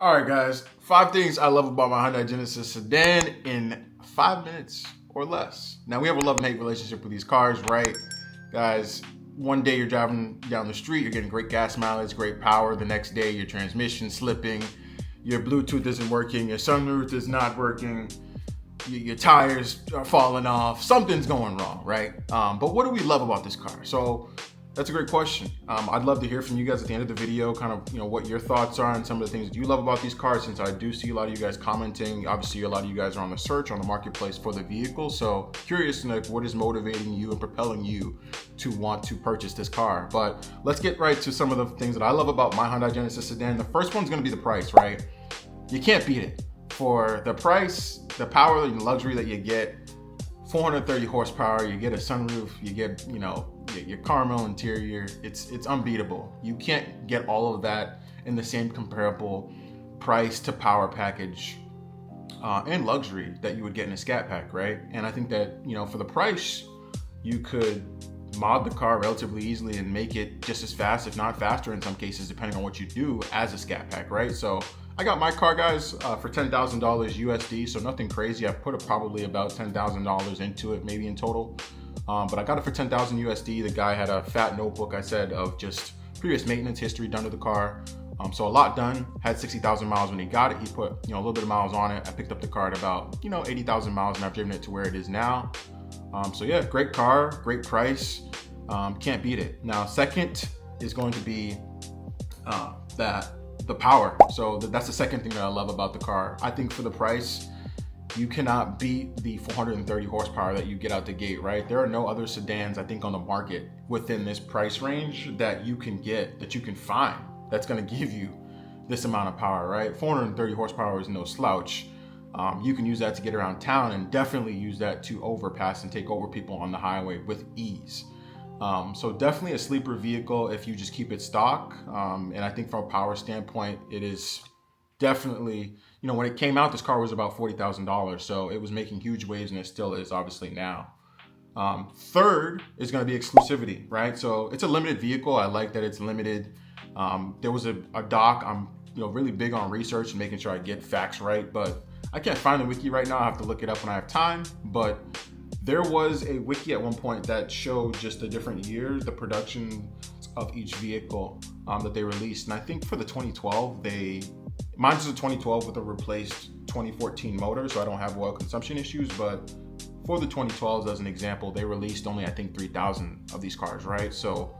All right, guys. 5 things I love about my Hyundai Genesis sedan in 5 minutes or less. Now, we have a love-and-hate relationship with these cars, right? Guys, one day you're driving down the street, you're getting great gas mileage, great power. The next day, your transmission's slipping, your Bluetooth isn't working, your sunroof is not working, your tires are falling off. Something's going wrong, right? But what do we love about this car? So that's a great question. I'd love to hear from you guys at the end of the video, kind of, what your thoughts are on some of the things that you love about these cars, since I do see a lot of you guys commenting. Obviously, a lot of you guys are on the search, on the marketplace for the vehicle. So curious to know what is motivating you and propelling you to want to purchase this car. But let's get right to some of the things that I love about my Hyundai Genesis sedan. The first one's gonna be the price, right? You can't beat it. For the price, the power and luxury that you get, 430 horsepower, you get a sunroof, you get, your caramel interior, it's unbeatable. You can't get all of that in the same comparable price to power package and luxury that you would get in a Scat Pack, right? And I think that, for the price, you could mod the car relatively easily and make it just as fast, if not faster in some cases, depending on what you do as a Scat Pack, right? So I got my car, guys, for $10,000 USD, so nothing crazy. I've put probably about $10,000 into it, maybe in total. But I got it for $10,000 USD. The guy had a fat notebook, I said, of just previous maintenance history done to the car. So a lot done. Had 60,000 miles when he got it. He put, a little bit of miles on it. I picked up the car at about, 80,000 miles, and I've driven it to where it is now. So yeah, great car, great price. Can't beat it. Now, second is going to be the power. So that's the second thing that I love about the car. I think for the price, you cannot beat the 430 horsepower that you get out the gate, right? There are no other sedans, I think, on the market within this price range that you can get, that you can find, that's gonna give you this amount of power, right? 430 horsepower is no slouch. You can use that to get around town, and definitely use that to overpass and take over people on the highway with ease. So definitely a sleeper vehicle if you just keep it stock. And I think from a power standpoint, it is definitely, when it came out, this car was about $40,000. So it was making huge waves, and it still is, obviously, now. Third is going to be exclusivity, right? So it's a limited vehicle. I like that it's limited. There was a doc. I'm really big on research and making sure I get facts right, but I can't find the wiki right now. I have to look it up when I have time. But there was a wiki at one point that showed just the different years, the production of each vehicle that they released. And I think for the 2012, mine's a 2012 with a replaced 2014 motor, so I don't have oil consumption issues. But for the 2012s, as an example, they released only, I think, 3,000 of these cars, right? So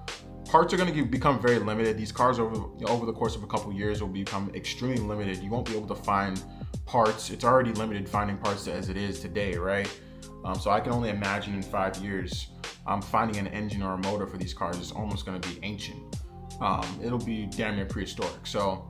parts are going to become very limited. These cars over the course of a couple years will become extremely limited. You won't be able to find parts. It's already limited finding parts as it is today, right? So I can only imagine in 5 years, finding an engine or a motor for these cars is almost going to be ancient. It'll be damn near prehistoric. So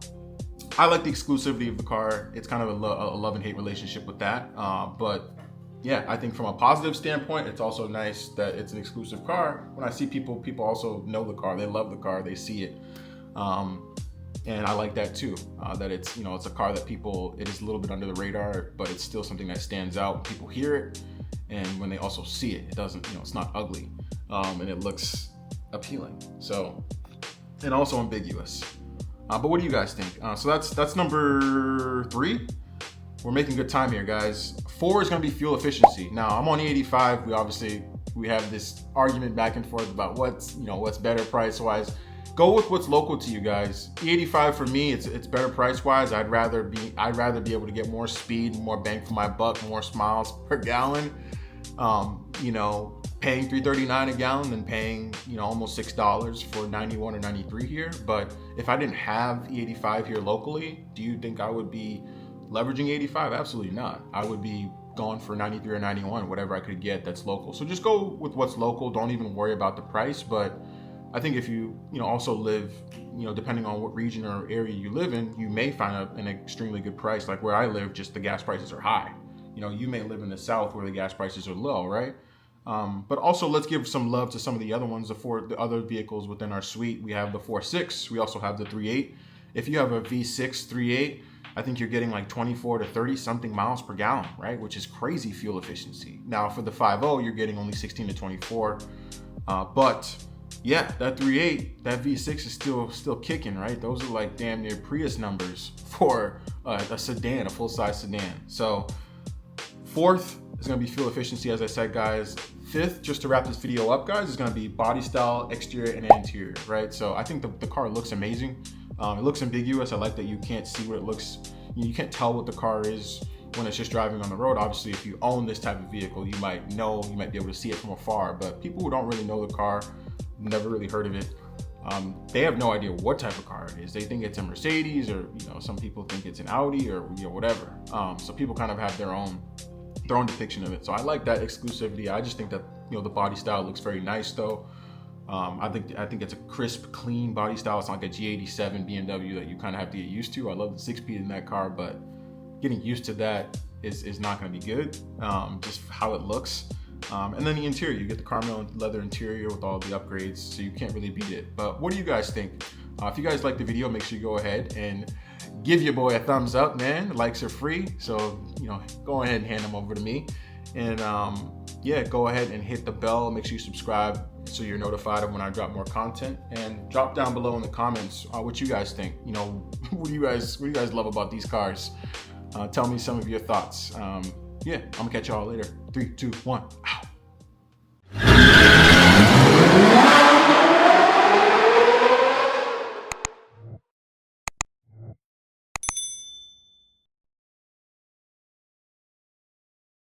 I like the exclusivity of the car. It's kind of a love and hate relationship with that. But yeah, I think from a positive standpoint, it's also nice that it's an exclusive car. When I see people also know the car, they love the car, they see it. And I like that too, that it's, it's a car that it is a little bit under the radar, but it's still something that stands out when people hear it. And when they also see it, it doesn't, it's not ugly, and it looks appealing. So, and also ambiguous. But what do you guys think? So that's number 3. We're making good time here, guys. 4 is going to be fuel efficiency. Now, I'm on E85. We have this argument back and forth about what's better price-wise. Go with what's local to you guys. E85 for me, it's better price-wise. I'd rather be able to get more speed, more bang for my buck, more miles per gallon. Paying $3.39 a gallon than paying, almost $6 for 91 or 93 here. But if I didn't have E85 here locally, do you think I would be leveraging E85? Absolutely not. I would be going for 93 or 91, whatever I could get that's local. So just go with what's local. Don't even worry about the price. But I think if you, also live, depending on what region or area you live in, you may find an extremely good price. Like where I live, just the gas prices are high. You may live in the South where the gas prices are low, right? But also let's give some love to some of the other ones, the other vehicles within our suite. We have the 4.6. We also have the 3.8. If you have a V6 3.8, I think you're getting like 24 to 30 something miles per gallon, right? Which is crazy fuel efficiency. Now for the 5.0, you're getting only 16 to 24. But yeah, that 3.8, that V6 is still kicking, right? Those are like damn near Prius numbers for a sedan, a full-size sedan. So fourth is gonna be fuel efficiency, as I said, guys. Fifth, just to wrap this video up, guys, is gonna be body style, exterior, and interior, right? So I think the car looks amazing. It looks ambiguous. I like that you can't see what it looks, you can't tell what the car is when it's just driving on the road. Obviously, if you own this type of vehicle, you might be able to see it from afar, but people who don't really know the car, never really heard of it, they have no idea what type of car it is. They think it's a Mercedes, or some people think it's an Audi, or whatever. So people kind of have their own depiction of it. So I like that exclusivity. I just think that the body style looks very nice though. I think it's a crisp, clean body style. It's not like a G87 BMW that you kind of have to get used to. I love the 6-speed in that car, but getting used to that is not going to be good. Just how it looks. And then the interior, you get the caramel leather interior with all the upgrades, so you can't really beat it. But what do you guys think? If you guys like the video, make sure you go ahead and give your boy a thumbs up, man. Likes are free, so go ahead and hand them over to me. And yeah, go ahead and hit the bell. Make sure you subscribe so you're notified of when I drop more content. And drop down below in the comments what you guys think. What do you guys love about these cars? Tell me some of your thoughts. Yeah, I'm gonna catch y'all later. 3, 2, 1.